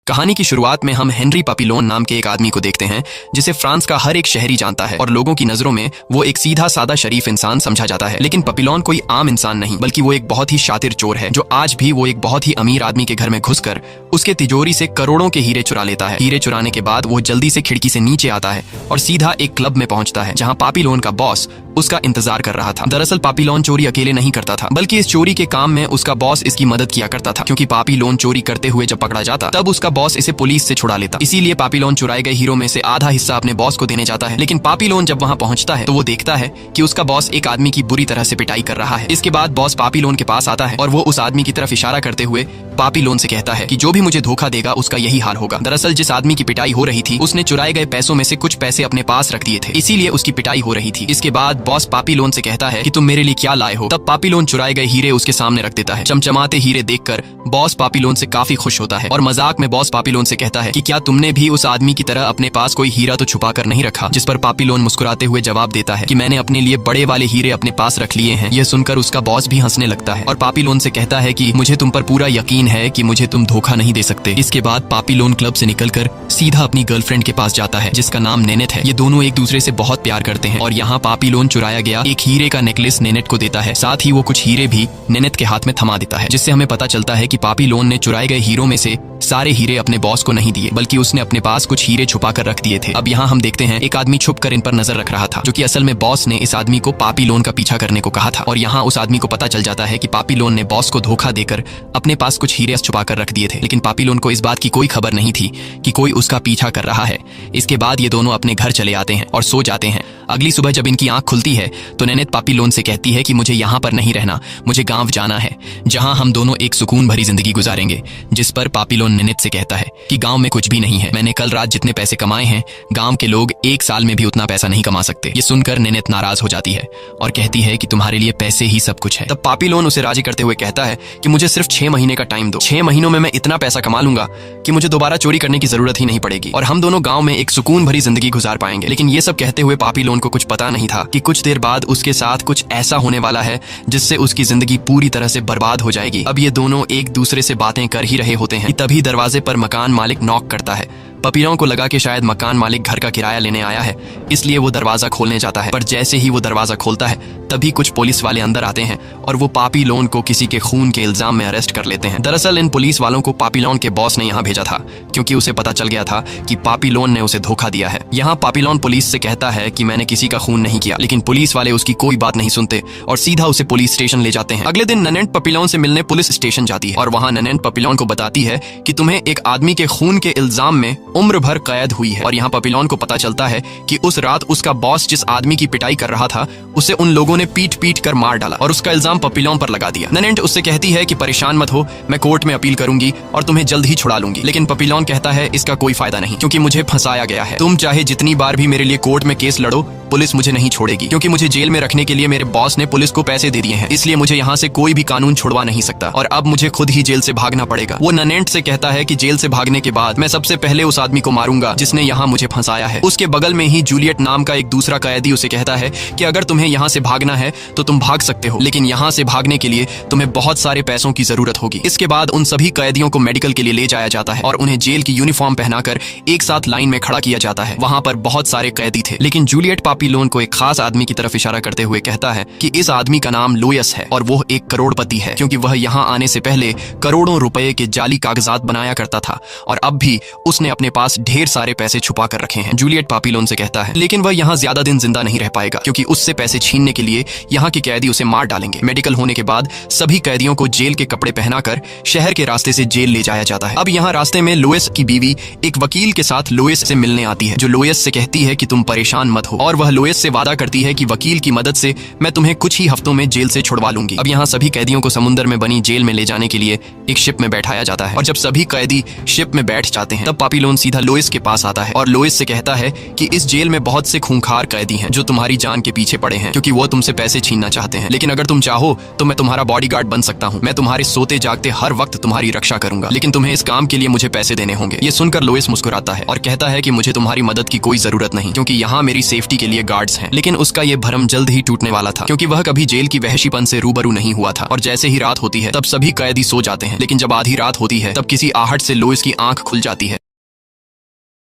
कहानी की शुरुआत में हम हेनरी पापिलोन नाम के एक आदमी को देखते हैं जिसे फ्रांस का हर एक शहरी जानता है और लोगों की नजरों में वो एक सीधा सादा शरीफ इंसान समझा जाता है। लेकिन पापिलोन कोई आम इंसान नहीं बल्कि वो एक बहुत ही शातिर चोर है जो आज भी वो एक बहुत ही अमीर आदमी के घर में घुसकर उसके तिजोरी से करोड़ों के हीरे चुरा लेता है। हीरे चुराने के बाद वो जल्दी से खिड़की से नीचे आता है और सीधा एक क्लब में पहुंचता है जहां पापिलोन का बॉस उसका इंतजार कर रहा था। दरअसल पापिलोन चोरी अकेले नहीं करता था बल्कि इस चोरी के काम में उसका बॉस इसकी मदद किया करता था, क्योंकि पापिलोन चोरी करते हुए जब पकड़ा जाता तब उसका बॉस इसे पुलिस से छुड़ा लेता। इसीलिए पापिलोन चुराए गए हीरो में से आधा हिस्सा अपने बॉस को देने जाता है। लेकिन पापिलोन जब वहां पहुंचता है तो वो देखता है कि उसका बॉस एक आदमी की बुरी तरह से पिटाई कर रहा है। इसके बाद बॉस पापिलोन के पास आता है और वो उस आदमी की तरफ इशारा करते हुए पापिलोन से कहता है कि जो भी मुझे धोखा देगा उसका यही हाल होगा। दरअसल जिस आदमी की पिटाई हो रही थी उसने चुराए गए पैसों में से कुछ पैसे अपने पास रख दिए थे, इसीलिए उसकी पिटाई हो रही थी। इसके बाद बॉस पापिलोन से कहता है कि तुम मेरे लिए क्या लाए हो। तब पापिलोन चुराए गए हीरे उसके सामने रख देता है। चमचमाते हीरे देखकर बॉस पापिलोन से काफी खुश होता है और मजाक में बॉस पापिलोन से कहता है कि क्या तुमने भी उस आदमी की तरह अपने पास कोई हीरा तो छुपा कर नहीं रखा। जिस पर पापिलोन मुस्कुराते हुए जवाब देता है कि मैंने अपने लिए बड़े वाले हीरे अपने पास रख लिए हैं। यह सुनकर उसका बॉस भी हंसने लगता है और पापिलोन से कहता है कि मुझे तुम पर पूरा यकीन है कि मुझे तुम धोखा नहीं दे सकते। इसके बाद पापिलोन क्लब से निकलकर सीधा अपनी गर्लफ्रेंड के पास जाता है जिसका नाम नेनेट है। ये दोनों एक दूसरे से बहुत प्यार करते हैं और यहाँ पापिलोन चुराया गया एक हीरे का नेकलेस नेनेट को देता है। साथ ही वो कुछ हीरे भी नेनेट के हाथ में थमा देता है, जिससे हमें पता चलता है कि पापिलोन ने चुराए गए हीरों में से सारे हीरे अपने बॉस को नहीं दिए बल्कि उसने अपने पास कुछ हीरे छुपा कर रख दिए थे। अब यहाँ हम देखते हैं एक आदमी छुप कर इन पर नजर रख रहा था, जो कि असल में बॉस ने इस आदमी को पापिलोन का पीछा करने को कहा था। और यहाँ उस आदमी को पता चल जाता है कि पापिलोन ने बॉस को धोखा देकर अपने पास कुछ हीरे छुपा कर रख दिए थे। लेकिन पापिलोन को इस बात की कोई खबर नहीं थी कि कोई उसका पीछा कर रहा है। इसके बाद ये दोनों अपने घर चले आते हैं और सो जाते हैं। अगली सुबह जब इनकी आंख खुलती है तो नेनेट पापिलोन से कहती है कि मुझे यहाँ पर नहीं रहना, मुझे गांव जाना है जहां हम दोनों एक सुकून भरी जिंदगी गुजारेंगे। जिस पर पापिलोन नेनेट से कहता है कि गांव में कुछ भी नहीं है, मैंने कल रात जितने पैसे कमाए हैं गांव के लोग एक साल में भी उतना पैसा नहीं कमा सकते। ये सुनकर नेनेट नाराज हो जाती है और कहती है कि तुम्हारे लिए पैसे ही सब कुछ है। तब पापिलोन उसे राजी करते हुए कहता है कि मुझे सिर्फ 6 महीने का टाइम दो, 6 महीनों में मैं इतना पैसा कमा लूंगा कि मुझे दोबारा चोरी करने की जरूरत ही नहीं पड़ेगी और हम दोनों गांव में एक सुकून भरी जिंदगी गुजार पाएंगे। लेकिन ये सब कहते हुए पापिलोन को कुछ पता नहीं था कि कुछ देर बाद उसके साथ कुछ ऐसा होने वाला है जिससे उसकी जिंदगी पूरी तरह से बर्बाद हो जाएगी। अब ये दोनों एक दूसरे से बातें कर ही रहे होते हैं कि तभी दरवाजे पर मकान मालिक नॉक करता है। पापिलोन को लगा कि शायद मकान मालिक घर का किराया लेने आया है, इसलिए वो दरवाजा खोलने जाता है। पर जैसे ही वो दरवाजा खोलता है तभी कुछ पुलिस वाले अंदर आते हैं और वो पापिलोन को किसी के खून के इल्जाम में अरेस्ट कर लेते हैं। दरअसल इन पुलिस वालों को पापिलोन के बॉस ने यहाँ भेजा था, क्योंकि उसे पता चल गया था कि पापिलोन ने उसे धोखा दिया है। यहाँ पापिलोन पुलिस से कहता है कि मैंने किसी का खून नहीं किया, लेकिन पुलिस वाले उसकी कोई बात नहीं सुनते और सीधा उसे पुलिस स्टेशन ले जाते हैं। अगले दिन नेनेट पापिलोन से मिलने पुलिस स्टेशन जाती है और वहाँ नेनेट पापिलोन को बताती है कि तुम्हें एक आदमी के खून के इल्जाम में उम्र भर कैद हुई है। और यहाँ पापिलोन को पता चलता है कि उस रात उसका बॉस जिस आदमी की पिटाई कर रहा था उसे उन लोगों ने पीट पीट कर मार डाला और उसका इल्जाम पापिलोन पर लगा दिया। नेनेट उससे कहती है कि परेशान मत हो, मैं कोर्ट में अपील करूंगी और तुम्हें जल्द ही छुड़ा लूंगी। लेकिन पापिलोन कहता है इसका कोई फायदा नहीं, क्योंकि मुझे फंसाया गया है। तुम चाहे जितनी बार भी मेरे लिए कोर्ट में केस लड़ो, पुलिस मुझे नहीं छोड़ेगी, क्योंकि मुझे जेल में रखने के लिए मेरे बॉस ने पुलिस को पैसे दे दिए हैं। इसलिए मुझे यहाँ से कोई भी कानून छुड़वा नहीं सकता और अब मुझे खुद ही जेल से भागना पड़ेगा। वो नेनेट से कहता है कि जेल से भागने के बाद मैं सबसे पहले उस आदमी को मारूंगा जिसने यहाँ मुझे फंसाया है। उसके बगल में ही जूलियट नाम का एक दूसरा कैदी उसे कहता है कि अगर तुम्हें यहाँ से भागना है तो तुम भाग सकते हो, लेकिन यहाँ से भागने के लिए तुम्हें बहुत सारे पैसों की जरूरत होगी। इसके बाद उन सभी कैदियों को मेडिकल के लिए ले जाया जाता है और उन्हें जेल की यूनिफॉर्म पहनाकर एक साथ लाइन में खड़ा किया जाता है। वहां पर बहुत सारे कैदी थे, लेकिन जूलियट पापिलोन को एक खास आदमी की तरफ इशारा करते हुए कहता है कि इस आदमी का नाम लुइस है और वो एक करोड़पति है, क्योंकि वह यहाँ आने से पहले करोड़ों रुपए के जाली कागजात बनाया करता था और अब भी उसने अपने पास ढेर सारे पैसे छुपा कर रखे हैं। जूलियट पापिलोन से कहता है लेकिन वह यहाँ ज्यादा दिन जिंदा नहीं रह पाएगा, क्योंकि उससे पैसे छीनने के लिए यहाँ के कैदी उसे मार डालेंगे। मेडिकल होने के बाद सभी कैदियों को जेल के कपड़े पहनाकर शहर के रास्ते से जेल ले जाया जाता है। अब यहाँ रास्ते में लुइस की बीवी एक वकील के साथ लुइस से मिलने आती है, जो लुइस से कहती है कि तुम परेशान मत हो और वह लुइस से वादा करती है कि वकील की मदद से मैं तुम्हें कुछ ही हफ्तों में जेल से छुड़वा लूंगी। अब यहाँ सभी कैदियों को समुद्र में बनी जेल में ले जाने के लिए एक शिप में बैठाया जाता है और जब सभी कैदी शिप में बैठ जाते हैं तब पापिलोन सीधा लुइस के पास आता है और लुइस से कहता है कि इस जेल में बहुत से खूंखार कैदी हैं जो तुम्हारी जान के पीछे पड़े हैं, क्योंकि वो तुमसे पैसे छीनना चाहते हैं। लेकिन अगर तुम चाहो तो मैं तुम्हारा बॉडीगार्ड बन सकता हूँ, मैं तुम्हारे सोते जागते हर वक्त तुम्हारी रक्षा करूंगा, लेकिन तुम्हें इस काम के लिए मुझे पैसे देने होंगे। ये सुनकर लुइस मुस्कुराता है और कहता है कि मुझे तुम्हारी मदद की कोई जरूरत नहीं, क्योंकि यहाँ मेरी सेफ्टी के लिए ये गार्ड्स हैं। लेकिन उसका ये भ्रम जल्द ही टूटने वाला था, क्योंकि वह कभी जेल की वहशीपन से रूबरू नहीं हुआ था। और जैसे ही रात होती है तब सभी कैदी सो जाते हैं, लेकिन जब आधी रात होती है तब किसी आहट से लोइस की आंख खुल जाती है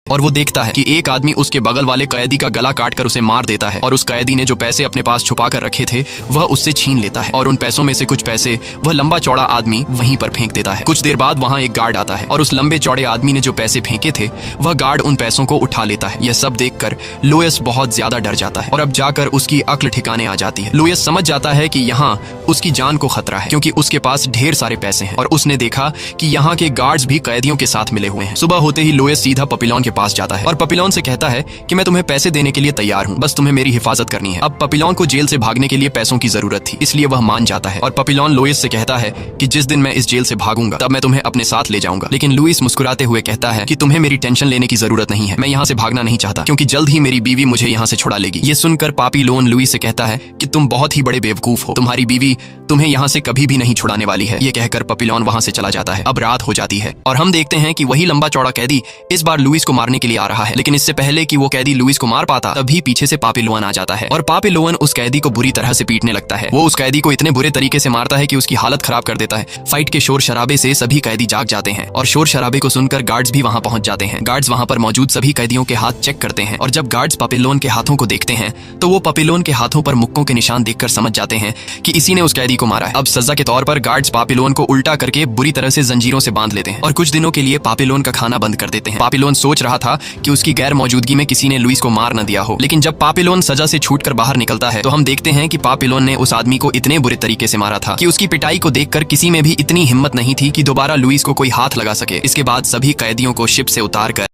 और वो देखता है कि एक आदमी उसके बगल वाले कैदी का गला काटकर उसे मार देता है और उस कैदी ने जो पैसे अपने पास छुपा कर रखे थे वह उससे छीन लेता है और उन पैसों में से कुछ पैसे वह लंबा चौड़ा आदमी वहीं पर फेंक देता है। कुछ देर बाद वहां एक गार्ड आता है और उस लंबे चौड़े आदमी ने जो पैसे फेंके थे वह गार्ड उन पैसों को उठा लेता है। यह सब देखकर लोयस बहुत ज्यादा डर जाता है और अब जाकर उसकी अक्ल ठिकाने आ जाती है। लोयस समझ जाता है कि यहाँ उसकी जान को खतरा है, क्योंकि उसके पास ढेर सारे पैसे हैं और उसने देखा कि यहाँ के गार्ड्स भी कैदियों के साथ मिले हुए हैं। सुबह होते ही लोयस सीधा पपिलॉन के पास जाता है और पपिलॉन से कहता है कि मैं तुम्हें पैसे देने के लिए तैयार हूँ, बस तुम्हें मेरी हिफाजत करनी है। अब पपिलॉन को जेल से भागने के लिए पैसों की जरूरत थी, इसलिए वह मान जाता है और पपिलॉन लुइस से कहता है कि जिस दिन मैं इस जेल से भागूंगा तब मैं तुम्हें अपने साथ ले जाऊंगा। लेकिन लुइस मुस्कुराते हुए कहता है कि तुम्हें मेरी टेंशन लेने की जरूरत नहीं है, मैं यहाँ से भागना नहीं चाहता, क्योंकि जल्द ही मेरी बीवी मुझे यहाँ से छुड़ा लेगी। ये सुनकर पापिलोन लुइस से कहता है कि तुम बहुत ही बड़े बेवकूफ हो, तुम्हारी बीवी तुम्हें यहाँ से कभी भी नहीं छुड़ाने वाली है। ये कहकर पपिलॉन वहां से चला जाता है। अब रात हो जाती है और हम देखते हैं कि वही लंबा चौड़ा कैदी इस बार लुइस को मारने के लिए आ रहा है। लेकिन इससे पहले कि वो कैदी लुइस को मार पाता तभी पीछे से पापिलोन आ जाता है और पापिलोन उस कैदी को बुरी तरह से पीटने लगता है। वो उस कैदी को इतने बुरे तरीके से मारता है कि उसकी हालत खराब कर देता है। फाइट के शोर शराबे से सभी कैदी जाग जाते हैं और शोर शराबे को सुनकर गार्ड्स भी वहां पहुंच जाते हैं। गार्ड्स वहां पर मौजूद सभी कैदियों के हाथ चेक करते हैं और जब गार्ड्स पापिलोन के हाथों को देखते हैं तो वो पापिलोन के हाथों पर मुक्कों के निशान देखकर समझ जाते हैं कि इसी ने उस कैदी को मारा है। अब सजा के तौर पर गार्ड्स पापिलोन को उल्टा करके बुरी तरह से जंजीरों से बांध लेते हैं और कुछ दिनों के लिए पापिलोन का खाना बंद कर देते हैं। पापिलोन सोच रहा था कि उसकी गैर मौजूदगी में किसी ने लुइस को मार न दिया हो, लेकिन जब पापिलोन सजा से छूटकर बाहर निकलता है तो हम देखते हैं कि पापिलोन ने उस आदमी को इतने बुरे तरीके से मारा था कि उसकी पिटाई को देखकर किसी में भी इतनी हिम्मत नहीं थी कि दोबारा लुइस को कोई हाथ लगा सके। इसके बाद सभी कैदियों को शिप से उतार कर